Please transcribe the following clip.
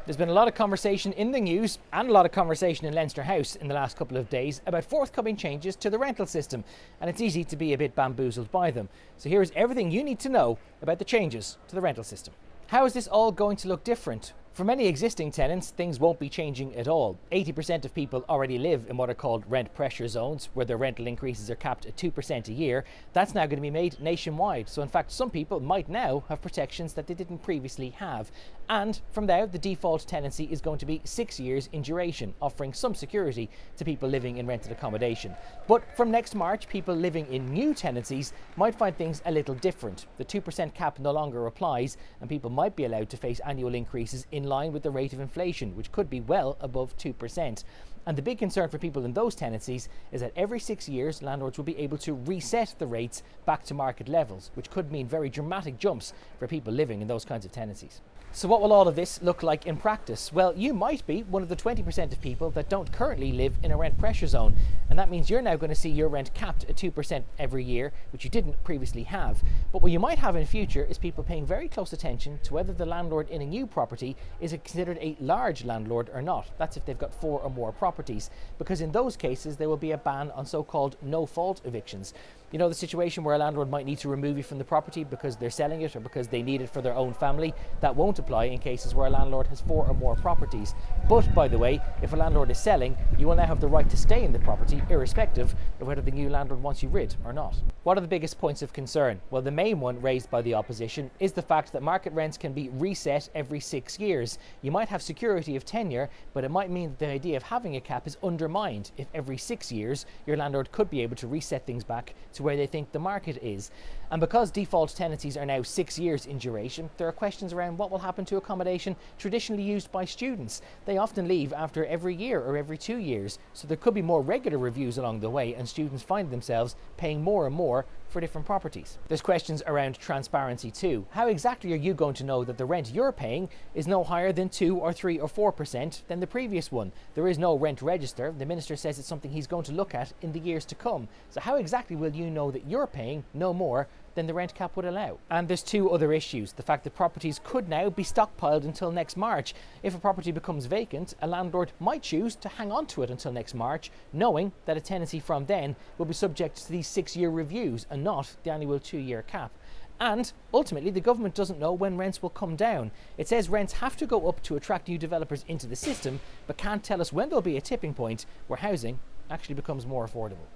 There's been a lot of conversation in the news and a lot of conversation in Leinster House in the last couple of days about forthcoming changes to the rental system, and it's easy to be a bit bamboozled by them. So here's everything you need to know about the changes to the rental system. How is this all going to look different? For many existing tenants, things won't be changing at all. 80% of people already live in what are called rent pressure zones, where their rental increases are capped at 2% a year. That's now going to be made nationwide. So in fact, some people might now have protections that they didn't previously have. And from now, the default tenancy is going to be 6 years in duration, offering some security to people living in rented accommodation. But from next March, people living in new tenancies might find things a little different. The 2% cap no longer applies, and people might be allowed to face annual increases in line with the rate of inflation, which could be well above 2%. And the big concern for people in those tenancies is that every 6 years, landlords will be able to reset the rates back to market levels, which could mean very dramatic jumps for people living in those kinds of tenancies. So what will all of this look like in practice? Well, you might be one of the 20% of people that don't currently live in a rent pressure zone. And that means you're now going to see your rent capped at 2% every year, which you didn't previously have. But what you might have in future is people paying very close attention to whether the landlord in a new property is considered a large landlord or not. That's if they've got 4 or more properties. Because in those cases, there will be a ban on so-called no-fault evictions. You know, the situation where a landlord might need to remove you from the property because they're selling it or because they need it for their own family. That won't apply in cases where a landlord has 4 or more properties. But, by the way, if a landlord is selling, you will now have the right to stay in the property, irrespective of whether the new landlord wants you rid or not. What are the biggest points of concern? Well, the main one raised by the opposition is the fact that market rents can be reset every 6 years. You might have security of tenure, but it might mean that the idea of having a cap is undermined if every 6 years your landlord could be able to reset things back to where they think the market is. And because default tenancies are now 6 years in duration, there are questions around what will happen to accommodation traditionally used by students. They often leave after every year or every 2 years, so there could be more regular reviews along the way and students find themselves paying more and more for different properties. There's questions around transparency too. How exactly are you going to know that the rent you're paying is no higher than 2 or 3 or 4% than the previous one? There is no rent register. The minister says it's something he's going to look at in the years to come. So how exactly will you know that you're paying no more than the rent cap would allow? And there's 2 other issues. The fact that properties could now be stockpiled until next March. If a property becomes vacant, a landlord might choose to hang on to it until next March, knowing that a tenancy from then will be subject to these 6-year reviews and not the annual 2-year cap. And ultimately, the government doesn't know when rents will come down. It says rents have to go up to attract new developers into the system, but can't tell us when there'll be a tipping point where housing actually becomes more affordable.